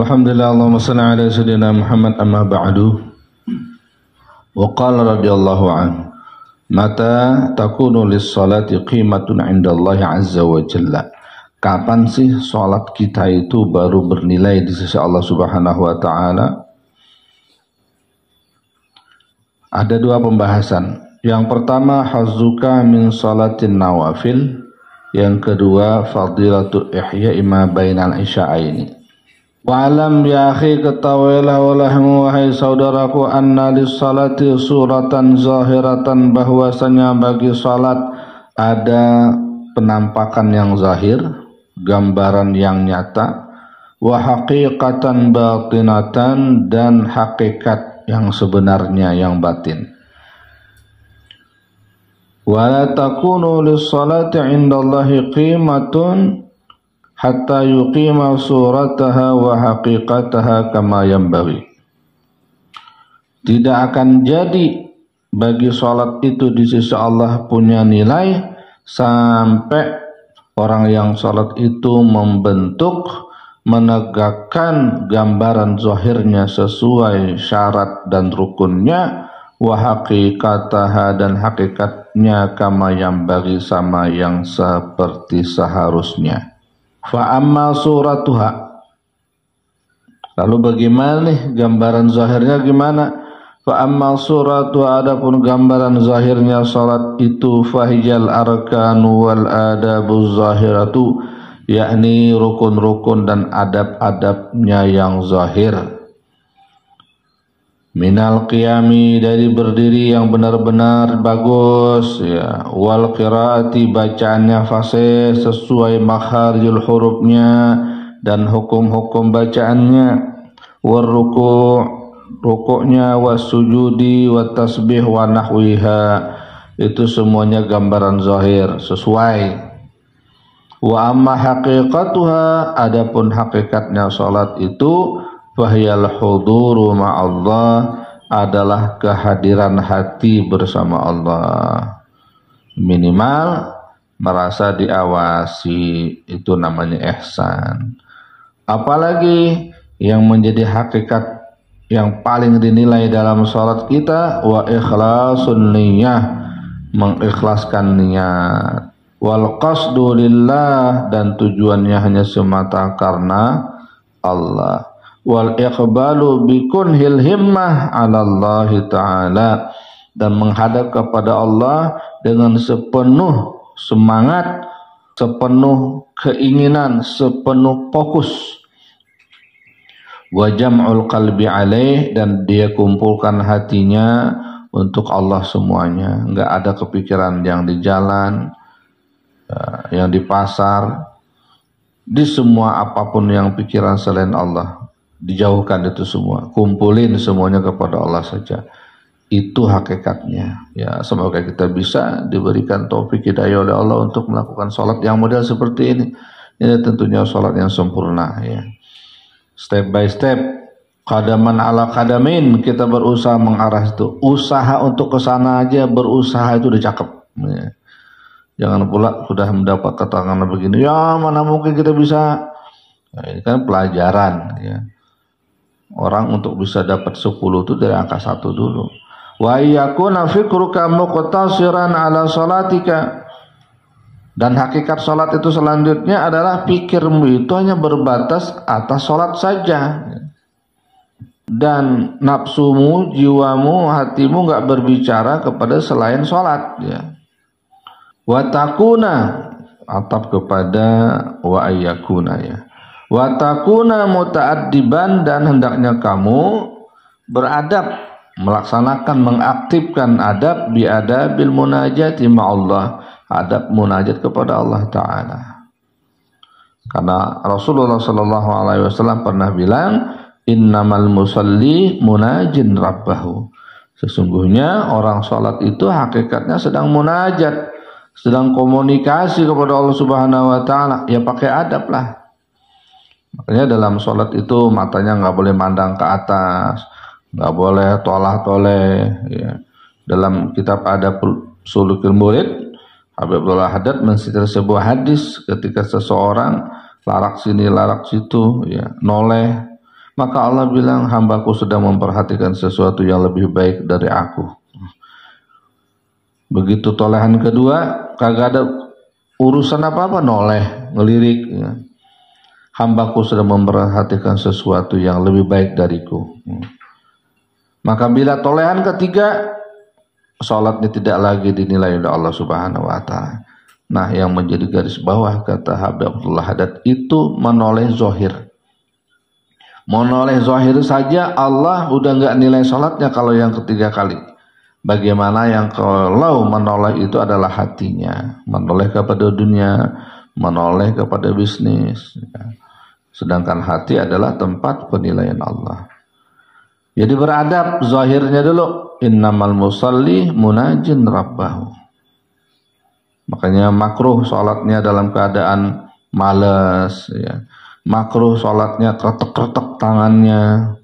Alhamdulillah, Allahumma salli ala sayyidina Muhammad amma ba'du. Wa qala radhiyallahu anhu, mata takunu lis-salati qimatun 'inda Allah azza wa jalla. Kapan sih salat kita itu baru bernilai di sisi Allah Subhanahu wa taala? Ada dua pembahasan. Yang pertama, hazzuka min salatin nawafil. Yang kedua, fadilatu ihya'i ma bainal isya'aini. Wa'alam ya akhi, ketahuilah olehmu wahai saudaraku, anna lis-salati suratan zahiratan, bahwasanya bagi salat ada penampakan yang zahir, gambaran yang nyata, wa haqiqatan batinatan, dan hakikat yang sebenarnya yang batin. Wa la takunu lis-salati 'indallahi qimatun hatta yuqima surataha wa haqiqataha kama yanbaghi. Tidak akan jadi bagi salat itu di sisi Allah punya nilai sampai orang yang salat itu membentuk, menegakkan gambaran zahirnya sesuai syarat dan rukunnya, wa haqiqataha, dan hakikatnya kama yanbaghi, sama yang seperti seharusnya. Fa amma suratuha, lalu bagaimana nih gambaran zahirnya gimana? Fa amma suratuha, adapun gambaran zahirnya salat itu, fahiyal arkanu wal adabu zahiratu, yakni rukun-rukun dan adab-adabnya yang zahir. Minal qiyami, dari berdiri yang benar-benar bagus, ya, wal qiraati, bacaannya fasih sesuai makharijul hurufnya dan hukum-hukum bacaannya, war rukuknya, was sujudi, wat tasbih wa nahwiha, itu semuanya gambaran zahir sesuai. Wa amma haqiqatuha, adapun hakikatnya salat itu, fahyal huduru ma'allah, adalah kehadiran hati bersama Allah. Minimal merasa diawasi, itu namanya ihsan. Apalagi yang menjadi hakikat yang paling dinilai dalam salat kita, wa ikhlasun niyah, mengikhlaskan niat, wal qasdu lillah, dan tujuannya hanya semata karena Allah, wal iqbalu bikunhil himmah 'ala Allah ta'ala, dan menghadap kepada Allah dengan sepenuh semangat, sepenuh keinginan, sepenuh fokus. Wa jam'ul qalbi alaih, dan dia kumpulkan hatinya untuk Allah semuanya. Enggak ada kepikiran yang di jalan, yang di pasar, di semua apapun yang pikiran selain Allah, dijauhkan itu semua, kumpulin semuanya kepada Allah saja. Itu hakikatnya. Ya, semoga kita bisa diberikan taufik hidayah oleh Allah untuk melakukan salat yang model seperti ini. Ini tentunya salat yang sempurna, ya. Step by step, qadaman ala qadamin, kita berusaha mengarah itu. Usaha untuk ke sana aja, berusaha itu udah cakep, ya. Jangan pula sudah mendapat keterangan begini, ya mana mungkin kita bisa. Nah, ini kan pelajaran, ya. Orang untuk bisa dapat 10 itu dari angka 1 dulu. Wa yakuna fikruka muqtasiran ala salatika, dan hakikat salat itu selanjutnya adalah pikirmu itu hanya berbatas atas salat saja, dan nafsumu, jiwamu, hatimu enggak berbicara kepada selain salat, ya. Wa takuna, atap kepada wa ayyakuna, ya. Wa takuna muta'addiban, dan hendaknya kamu beradab, melaksanakan, mengaktifkan adab, bi adabil munajati ma'allah, adab munajat kepada Allah Ta'ala. Karena Rasulullah Sallallahu Alaihi Wasallam pernah bilang, innamal musalli munajin rabbahu, sesungguhnya orang salat itu hakikatnya sedang munajat, sedang komunikasi kepada Allah Subhanahu Wa Ta'ala. Ya pakai adab lah. Makanya dalam sholat itu matanya nggak boleh mandang ke atas, nggak boleh tolah-toleh, ya. Dalam kitab Adab Sulukul Murid, Habib Abdullah Haddad menceritakan sebuah hadis ketika seseorang larak sini larak situ, ya, noleh, Maka Allah bilang, hambaku sedang memperhatikan sesuatu yang lebih baik dari aku. Begitu tolehan kedua, kagak ada urusan apa-apa, noleh, ngelirik. Ya. Hambaku sedang memperhatikan sesuatu yang lebih baik dariku. Maka bila tolehan ketiga, sholatnya tidak lagi dinilai oleh Allah Subhanahu wa Ta'ala. Nah, yang menjadi garis bawah kata Habib Abdullah Haddad itu menoleh zohir. Menoleh zohir saja Allah udah nggak nilai sholatnya kalau yang ketiga kali. Bagaimana yang kalau menoleh itu adalah hatinya, menoleh kepada dunia, menoleh kepada bisnis. Sedangkan hati adalah tempat penilaian Allah. Jadi beradab zahirnya dulu. Innamal musalli munajin rabbahu. Makanya makruh sholatnya dalam keadaan malas, ya. Makruh sholatnya kretek-kretek tangannya,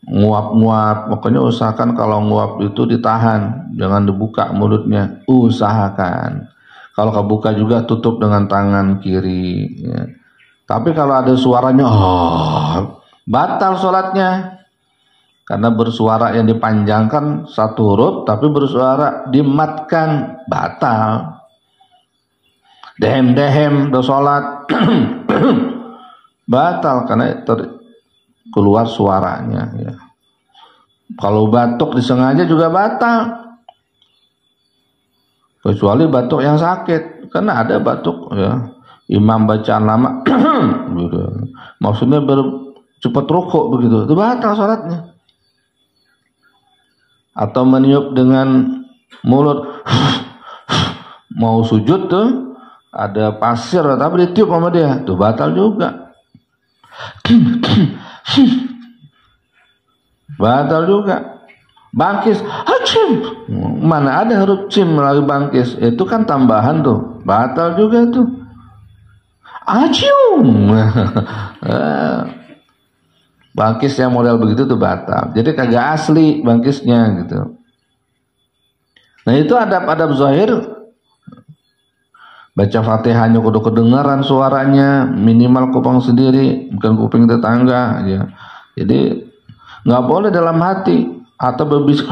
nguap-nguap. Makanya usahakan kalau nguap itu ditahan, jangan dibuka mulutnya. Usahakan. Kalau kebuka juga tutup dengan tangan kiri. Ya. Tapi kalau ada suaranya, batal sholatnya. Karena bersuara yang dipanjangkan satu huruf, tapi bersuara dimatkan, batal. Dehem-dehem do sholat batal karena keluar suaranya, ya. Kalau batuk disengaja juga batal, kecuali batuk yang sakit. Karena ada batuk, ya, imam bacaan lama gitu. Maksudnya cepat rukuk begitu, itu batal sholatnya. Atau meniup dengan mulut mau sujud tuh ada pasir tapi ditiup sama dia, tuh batal juga. Batal juga. Bangkis, hacim, mana ada huruf cim lagi bangkis, itu kan tambahan tuh, batal juga tuh. Acium. Bangkis yang model begitu tuh batal. Jadi kagak asli bangkisnya gitu. Nah itu adab-adab zahir. Baca Fatihahnya kudu kedengaran suaranya, minimal kuping sendiri, bukan kuping tetangga, ya. Jadi nggak boleh dalam hati atau berbisik,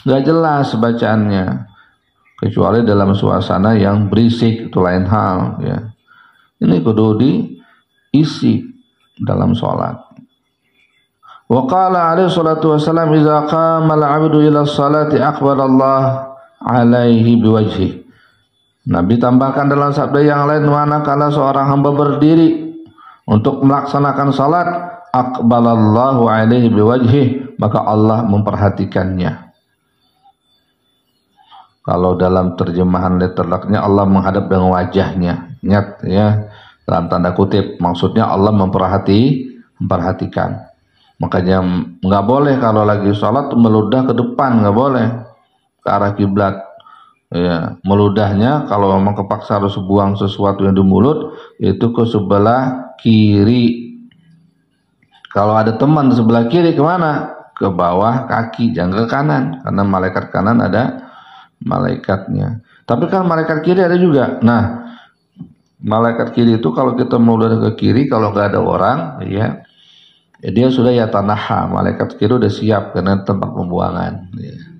nggak jelas bacaannya, kecuali dalam suasana yang berisik, itu lain hal, ya. Ini kudu diisi dalam sholat. Wa qala alaihi salatu wassalam, idza qama al-'abdu ila sholati aqbala Allah alaihi biwajhihi. Nabi tambahkan dalam sabda yang lain, manakala seorang hamba berdiri untuk melaksanakan salat, aqbalallahu alaihi biwajhih, maka Allah memperhatikannya. Kalau dalam terjemahan letterlocknya Allah menghadap dengan wajahnya, nyat, ya, dalam tanda kutip, maksudnya Allah memperhatikan. Makanya nggak boleh kalau lagi salat meludah ke depan, nggak boleh ke arah kiblat. Ya, meludahnya kalau memang kepaksa harus buang sesuatu yang di mulut, itu ke sebelah kiri. Kalau ada teman di sebelah kiri, kemana? Ke bawah kaki, jangan ke kanan, karena malaikat kanan ada malaikatnya. Tapi kan malaikat kiri ada juga. Nah, malaikat kiri itu kalau kita meludah ke kiri, kalau nggak ada orang, ya, dia sudah ya tanaha, malaikat kiri udah siap karena tempat pembuangan, ya.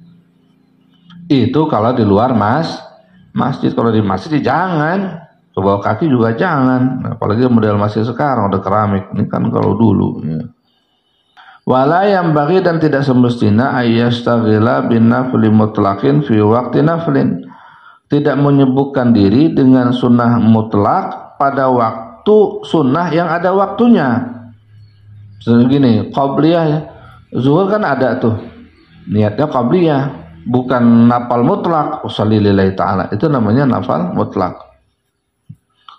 Itu kalau di luar masjid. Kalau di masjid jangan, ke bawah kaki juga jangan. Apalagi model masjid sekarang udah keramik. Ini kan kalau dulu, ya. Wala yang bagi, dan tidak semestinya ayyastaghila bin nafli mutlaqin fi waqti naflin. Tidak menyebutkan diri dengan sunnah mutlak pada waktu sunnah yang ada waktunya. Segini, qabliyah, ya. Zuhur kan ada tuh, niatnya qabliyah, bukan nafal mutlak. Sholli lillahi ta'ala, itu namanya nafal mutlak.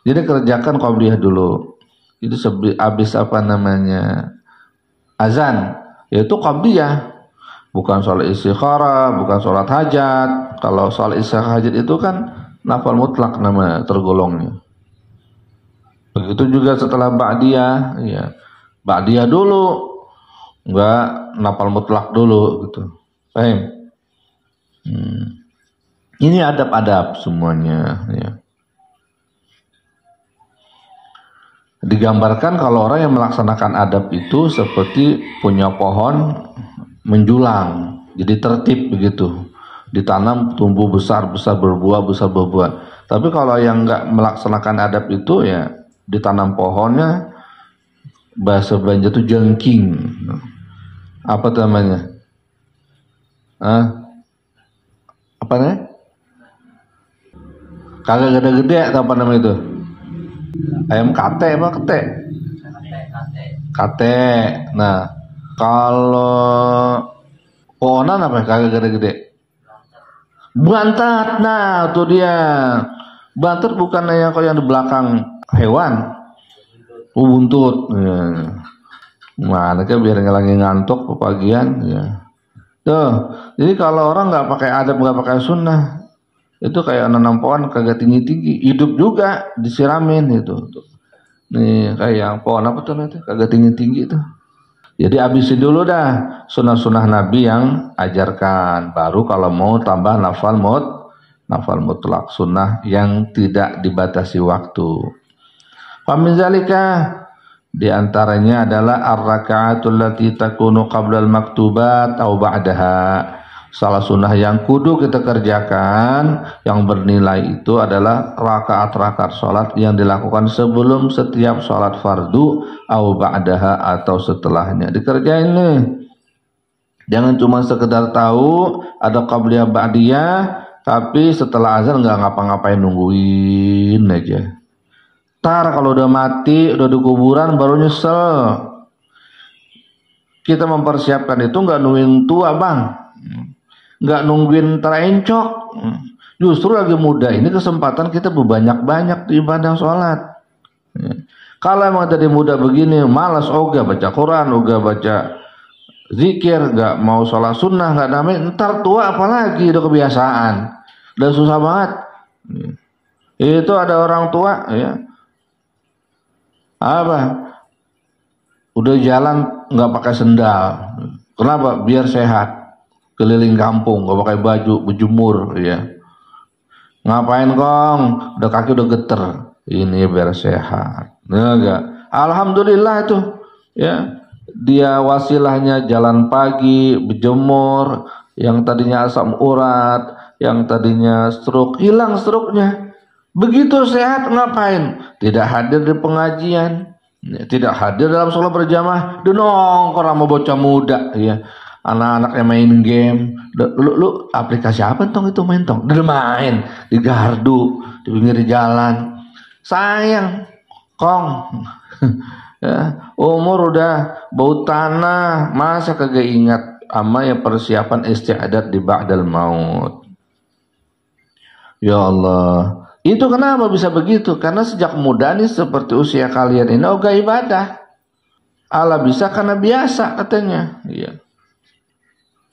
Jadi kerjakan qabliyah dulu. Itu habis apa namanya azan, yaitu qabliyah, bukan sholat istikharah, bukan sholat hajat. Kalau sholat istikharah hajat itu kan nafal mutlak namanya, tergolongnya. Begitu juga setelah ba'diyah, ya. Ba'diyah dulu, enggak nafal mutlak dulu gitu. Paham? Ini adab-adab semuanya, ya. Digambarkan kalau orang yang melaksanakan adab itu seperti punya pohon menjulang, jadi tertib begitu, ditanam tumbuh besar berbuah. Tapi kalau yang nggak melaksanakan adab itu ya ditanam pohonnya, bahasa Banjar itu jengking, apa namanya? Apa namanya? Kagak gede-gede atau apa namanya itu? Ayam kate apa kete? Kate. Nah, kalau pohonan apa kagak gede-gede? Bantat. Nah, tuh dia. Bantat bukan yang kalau yang di belakang hewan. Buntut. Ya. Mana ke biar lagi ngantuk pepagian ya. Tuh. Jadi kalau orang nggak pakai adab, nggak pakai sunnah, itu kayak nanam pohon kagak tinggi-tinggi, hidup juga disiramin itu. Nih kayak pohon apa tuh nanti kagak tinggi-tinggi itu. Jadi habisin dulu dah sunnah-sunnah Nabi yang ajarkan, baru kalau mau tambah nafal mutlak, sunnah yang tidak dibatasi waktu. Famin zalika, di antaranya adalah ar-raka'atul lati takunu qabla al-maktubat atau ba'daha. Salah sunnah yang kudu kita kerjakan yang bernilai itu adalah rakaat-rakaat sholat yang dilakukan sebelum setiap sholat fardu au ba'daha atau setelahnya. Dikerjain nih. Jangan cuma sekedar tahu ada qabliyah ba'diyah tapi setelah azan nggak ngapa-ngapain nungguin aja. Tar kalau udah mati, udah di kuburan baru nyesel. Kita mempersiapkan itu nggak nungguin tua bang. Nggak nungguin terencok, justru lagi muda ini kesempatan kita berbanyak-banyak di ibadah sholat. Kalau emang tadi muda begini malas ogah baca Quran, ogah baca zikir, nggak mau sholat sunnah, nggak namanya ntar tua apalagi udah kebiasaan, udah susah banget. Itu ada orang tua ya apa udah jalan nggak pakai sendal, kenapa? Biar sehat. Keliling kampung gak pakai baju, berjemur ya. Ngapain kong? Udah kaki udah geter. Ini biar sehat. Enggak. Alhamdulillah itu ya. Dia wasilahnya jalan pagi, berjemur, yang tadinya asam urat, yang tadinya stroke, hilang stroke-nya. Begitu sehat ngapain? Tidak hadir di pengajian, tidak hadir dalam sholat berjamaah, nongkrong sama bocah muda ya. Anak-anaknya main game, lu aplikasi apa tong itu main tong? Dia main di gardu, di pinggir jalan. Sayang, kong, ya, umur udah bau tanah, masa kagak ingat ama ya persiapan istiadat di ba'dal maut. Ya Allah, itu kenapa bisa begitu? Karena sejak muda nih seperti usia kalian ini ogah ibadah. Allah bisa karena biasa katanya. Iya.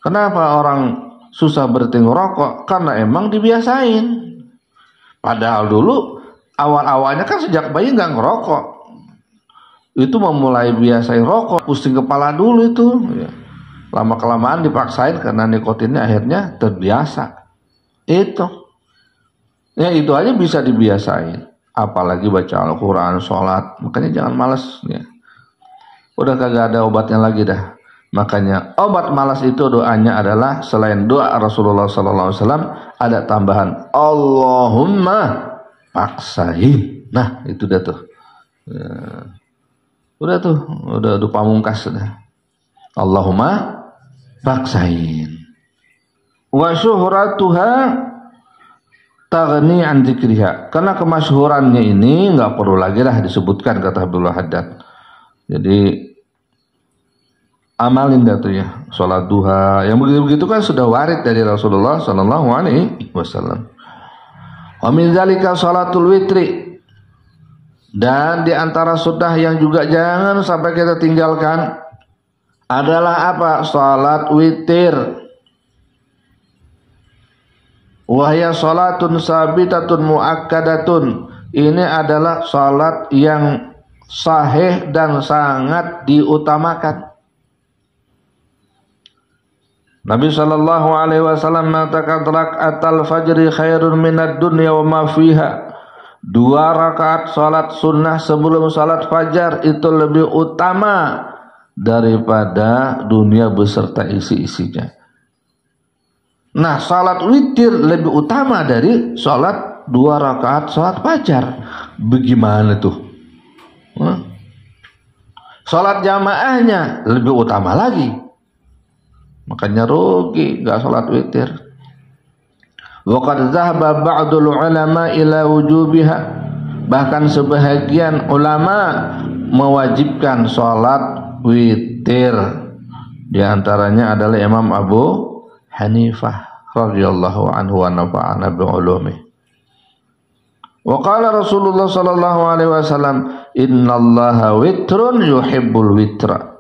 Kenapa orang susah berhenti ngerokok? Karena emang dibiasain. Padahal dulu awal-awalnya kan sejak bayi nggak ngerokok. Itu memulai biasain rokok, pusing kepala dulu itu. Ya. Lama-kelamaan dipaksain karena nikotinnya akhirnya terbiasa. Itu. Ya itu aja bisa dibiasain. Apalagi baca Al-Quran, sholat. Makanya jangan malas. Ya. Udah kagak ada obatnya lagi dah. Makanya obat malas itu doanya adalah selain doa Rasulullah SAW ada tambahan Allahumma paksahi. Nah itu dah tuh ya. udah pamungkas dah. Allahumma paksahin. Wa syuhratuha taghni an dzikriha. Karena kemasyhurannya ini nggak perlu lagi dah disebutkan kata Abdullah Haddad. Jadi amalin dah tuh ya, sholat duha, yang begitu-begitu kan sudah warid dari Rasulullah Sallallahu Alaihi Wasallam. Wa min zalika sholatul witri, dan di antara sunnah yang juga jangan sampai kita tinggalkan adalah apa? Sholat witir. Wahya sholatun sabitatun muakkadatun. Ini adalah sholat yang sahih dan sangat diutamakan. Nabi sallallahu alaihi wasallam mengatakan rakaatul fajri khairun minad dunya wa ma fiha. 2 rakaat salat sunnah sebelum salat fajar itu lebih utama daripada dunia beserta isi-isinya. Nah, salat witir lebih utama dari salat 2 rakaat salat fajar. Bagaimana tuh? Salat jamaahnya lebih utama lagi. Makanya rugi gak salat witir. Wa qad dhahaba ba'dul ulama ila wujubiha. Bahkan sebahagian ulama mewajibkan salat witir. Di antaranya adalah Imam Abu Hanifah radhiyallahu anhu wa nafa'ana bi ulumih. Wa qala Rasulullah sallallahu alaihi wasallam, "Innallaha witrun yuhibbul witra."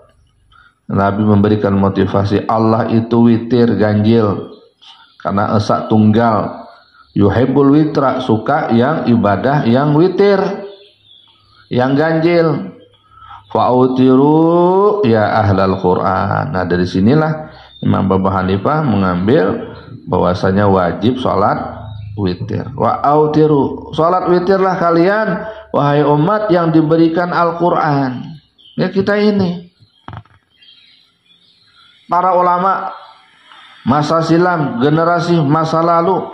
Nabi memberikan motivasi, Allah itu witir, ganjil. Karena esa tunggal. Yuhibbul witra, suka yang ibadah yang witir, yang ganjil. Fa'utiru ya ahlal Qur'an. Nah, dari sinilah Imam Abu Hanifah mengambil bahwasanya wajib salat witir. Wa autiru, salat witirlah kalian wahai umat yang diberikan Al-Qur'an. Ya, kita ini. Para ulama masa silam, generasi masa lalu,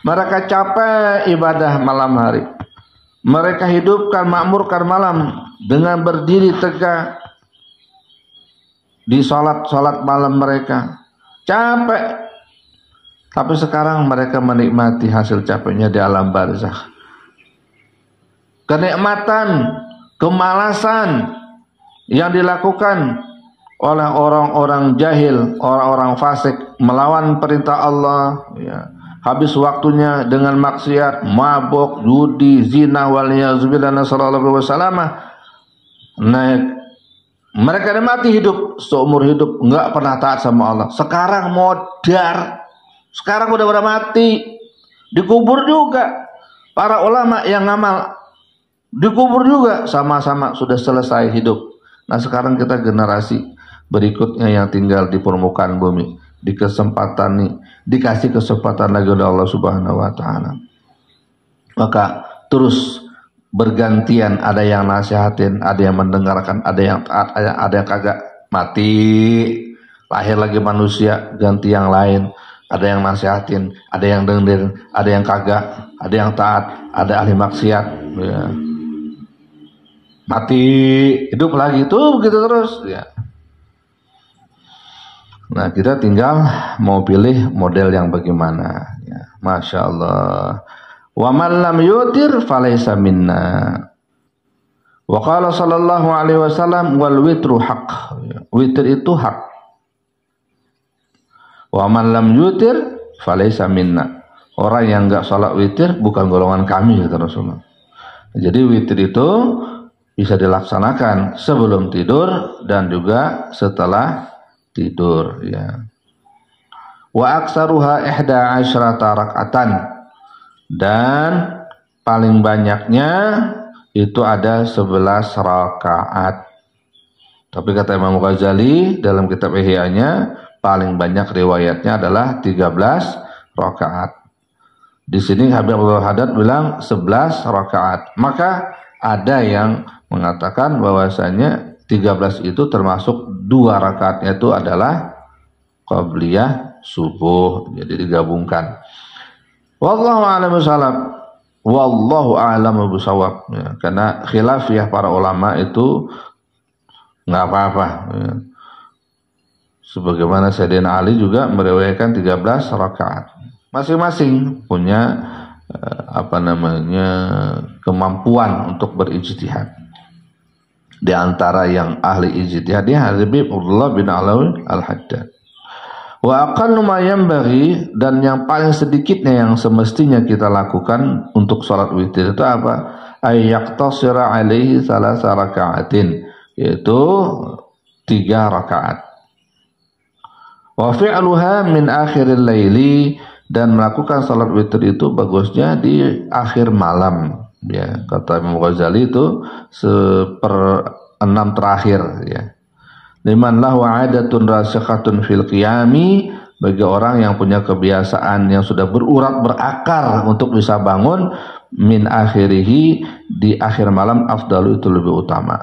mereka capek ibadah malam hari. Mereka hidupkan, makmurkan malam dengan berdiri tegak di salat-salat malam mereka. Capek. Tapi sekarang mereka menikmati hasil capeknya di alam barzakh. Kenikmatan, kemalasan yang dilakukan oleh orang-orang jahil, orang-orang fasik melawan perintah Allah, ya. Habis waktunya dengan maksiat, mabuk, judi, zina, waliyahzubillah, nasallallahu alaihi wasallam. Naik. Mereka mati hidup seumur hidup enggak pernah taat sama Allah. Sekarang modar. Sekarang udah mati. Dikubur juga. Para ulama yang ngamal dikubur juga, sama-sama sudah selesai hidup. Nah, sekarang kita generasi berikutnya yang tinggal di permukaan bumi, dikasih kesempatan lagi oleh Allah Subhanahu wa taala. Maka terus bergantian, ada yang nasihatin, ada yang mendengarkan, ada yang taat, ada yang kagak. Mati, lahir lagi manusia, ganti yang lain. Ada yang nasihatin, ada yang dengerin, ada yang kagak, ada yang taat, ada ahli maksiat, ya. Mati, hidup lagi, tuh begitu terus, ya. Nah, kita tinggal mau pilih model yang bagaimana, ya. Masya Allah. Wa man lam yutir falaysa minna. Wa qala sallallahu alaihi wasallam wal witru haq. Witir itu hak. Wa man lam yutir falaysa minna. Orang yang enggak salat witir bukan golongan kami, kata Rasulullah. Jadi witir itu bisa dilaksanakan sebelum tidur dan juga setelah tidur, ya. Wa aksaruha 11 raka'atan, dan paling banyaknya itu ada 11 rakaat. Tapi kata Imam Ghazali dalam kitab Ihya-nya, paling banyak riwayatnya adalah 13 rakaat. Di sini Habib Abdul Haddad bilang 11 rakaat. Maka ada yang mengatakan bahwasanya 13 itu termasuk 2 rakaatnya itu adalah qabliyah subuh, jadi digabungkan. Wallahu a'lam bishawab. Wallahu a'lam bishawab, ya, karena khilafiyah para ulama itu nggak apa-apa, ya. Sebagaimana Sayyidina Ali juga meriwayatkan 13 rakaat. Masing-masing punya kemampuan untuk berijtihad. Di antara yang ahli ijtihadnya Habib Abdullah bin Alawi Al-Haddad. Wa aqallu ma yanbaghi, dan yang paling sedikitnya yang semestinya kita lakukan untuk salat witir itu apa? Ay yaqtasira alaihi 3 raka'atin, yaitu 3 rakaat. Wa fi'luha min akhiril laili, dan melakukan salat witir itu bagusnya di akhir malam, ya. Kata Imam Ghazali itu 1/6 terakhir, ya. Liman lahu adatun rasikhatun fil qiyami, bagi orang yang punya kebiasaan yang sudah berurat berakar untuk bisa bangun min akhirihi, di akhir malam, afdalu itu lebih utama.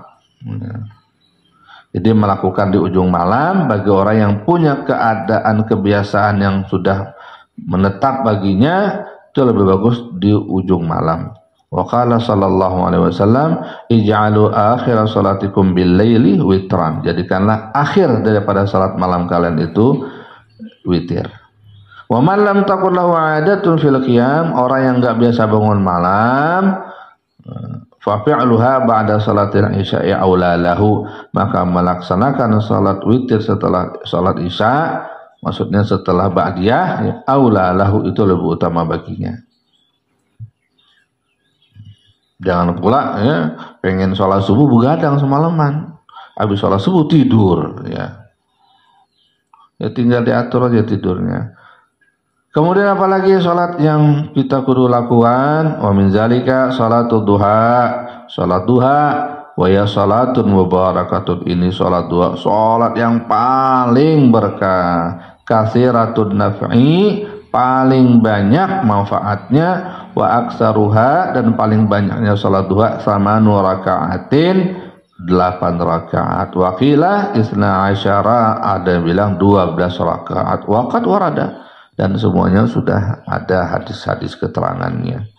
Jadi melakukan di ujung malam bagi orang yang punya keadaan kebiasaan yang sudah menetap baginya, itu lebih bagus di ujung malam. Wa qala sallallahu alaihi wasallam, ij'alu akhir salatikum bil laili witran. Jadikanlah akhir daripada salat malam kalian itu witir. Wa man lam takun lahu 'adatun fil qiyam, orang yang enggak biasa bangun malam, fa fi'luha ba'da salatil isya'i aula lahu, maka melaksanakan salat witir setelah salat isya, maksudnya setelah ba'diyah, ya, aula lahu itu lebih utama baginya. Jangan pula ya pengen sholat subuh begadang semalaman, habis sholat subuh tidur, ya tinggal diatur aja tidurnya. Kemudian apalagi sholat yang kita kudu lakukan? Wa min zalika sholatul duha, sholat duha, wa ya sholatun mubarakatun, ini sholat duha, sholat yang paling berkah, katsiratun naf'i, paling banyak manfaatnya, wa aksaruha, dan paling banyaknya salat duha sama raka'atin, 8 rakaat, wa qila isna asyara, ada bilang 12 rakaat, waqad warada, dan semuanya sudah ada hadis-hadis keterangannya.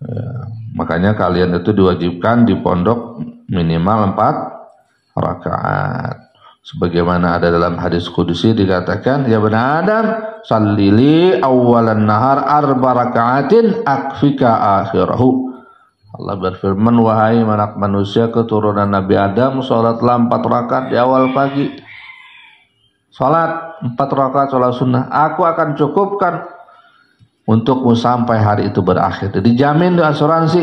Ya, makanya kalian itu diwajibkan di pondok minimal 4 rakaat. Sebagaimana ada dalam hadis qudsi dikatakan, ya bani Adam, sallili awalan nahar 4 raka'atin akfika akhirahu. Allah berfirman, wahai anak manusia keturunan Nabi Adam, salatlah 4 rakaat di awal pagi. Salat 4 rakaat salat sunnah, aku akan cukupkan untukmu sampai hari itu berakhir. Dijamin di asuransi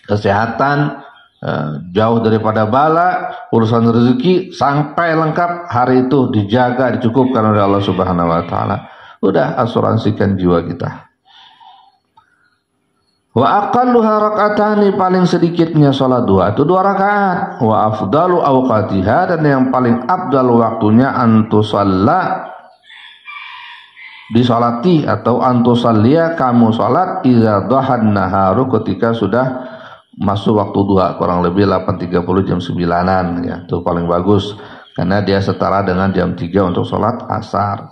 kesehatan, jauh daripada bala, urusan rezeki sampai lengkap, hari itu dijaga, dicukupkan oleh Allah Subhanahu wa taala. Udah asuransikan jiwa kita. Wa aqalluha raka'atani, paling sedikitnya salat duha itu 2 rakaat. Wa afdalu awqatiha, dan yang paling afdal waktunya antusalla, disolati, atau antusalliya, kamu salat, iza dhahan naharu, ketika sudah masuk waktu duha, kurang lebih 8.30 jam 9-an, ya, itu paling bagus karena dia setara dengan jam 3 untuk sholat asar.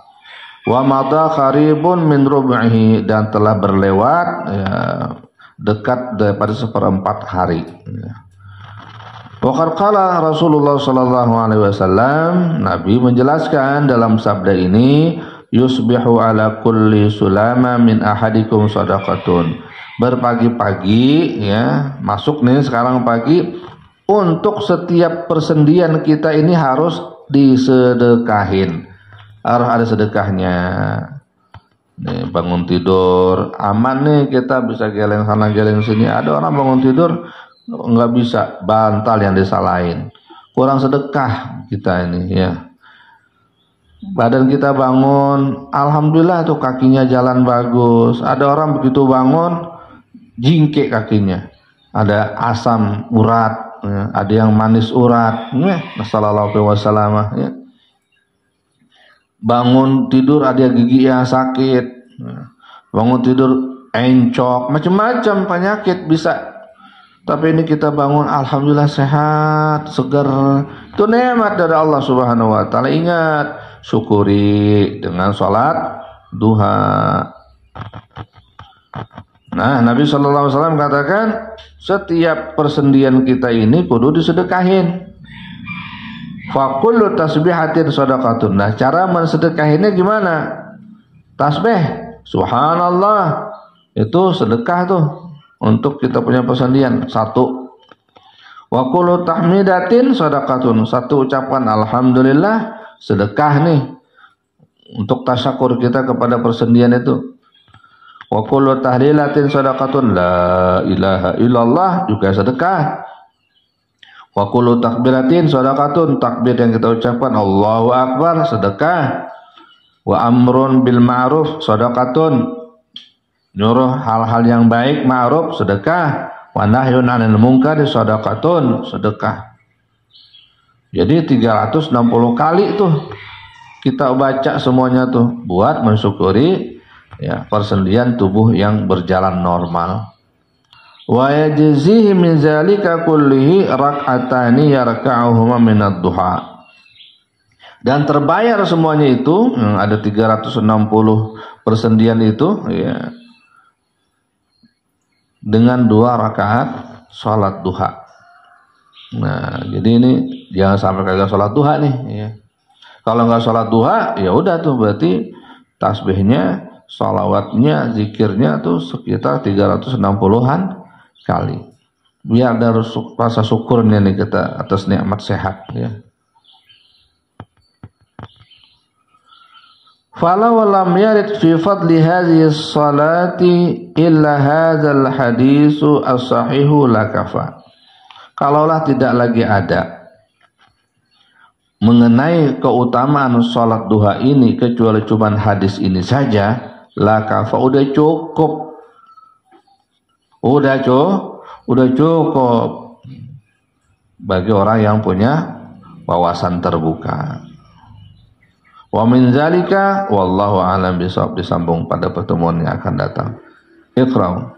Wa madha qaribun min rub'ihi, dan telah berlewat, ya, dekat daripada 1/4 hari, ya. Wa qala Rasulullah sallallahu alaihi wasallam, Nabi menjelaskan dalam sabda ini, yusbihu ala kulli sulama min ahadikum shadaqatun, berpagi-pagi, ya, masuk nih sekarang pagi, untuk setiap persendian kita ini harus disedekahin, harus ada sedekahnya. Nih, bangun tidur aman nih, kita bisa geleng sana geleng sini. Ada orang bangun tidur nggak bisa, bantal yang disalahin, kurang sedekah kita ini, ya. Badan kita bangun, alhamdulillah tuh kakinya jalan bagus. Ada orang begitu bangun jingkek kakinya, ada asam urat, ya, ada yang manis urat, ya, sallallahu alaihi wasallam, ya. Bangun tidur ada gigi yang sakit, ya. Bangun tidur encok, macam-macam penyakit bisa. Tapi ini kita bangun alhamdulillah sehat, segar. Itu nikmat dari Allah Subhanahu wa taala. Ingat, syukuri dengan salat duha. Nah, Nabi sallallahu alaihi wasallam katakan, setiap persendian kita ini kudu disedekahin. Fa kullu tasbihatin shadaqatun. Nah, cara mensedekahinnya gimana? Tasbih subhanallah itu sedekah tuh untuk kita punya persendian. 1. Wa kullu tahmidatin shadaqatun, 1 ucapan alhamdulillah sedekah nih untuk tasyakur kita kepada persendian itu. Wa kullu tahlilatin shadaqatun, la ilaha illallah juga sedekah. Wa kullu takbiratin shadaqatun, takbir yang kita ucapkan Allahu akbar sedekah. Wa amrun bil ma'ruf shadaqatun, nyuruh hal-hal yang baik ma'ruf sedekah. Wa nahyun 'anil munkar shadaqatun, sedekah. Jadi 360 kali tuh kita baca semuanya tuh buat mensyukuri ya, persendian tubuh yang berjalan normal. Wa yajzihi min zalika kullihi rak'atani yarka'uhuma min ad-duha. Dan terbayar semuanya itu, ada 360 persendian itu, ya, dengan 2 rakaat sholat duha. Nah, jadi ini jangan sampai kagak sholat duha nih, ya. Kalau nggak sholat duha, ya udah tuh berarti tasbihnya, sholawatnya, zikirnya tuh sekitar 360-an kali. Biar ada rasa syukurnya nih kita atas nikmat sehat, ya. Falau lam yarid fi fadli hadhihi salati illa hadzal hadisu as-sahihu lakafa. Kalaulah tidak lagi ada mengenai keutamaan salat duha ini kecuali cuman hadis ini saja, lakafa, udah cukup. Udah cukup bagi orang yang punya wawasan terbuka. Wa min zalika wallahu a'lam bishawab, disambung pada pertemuan yang akan datang. Iqra.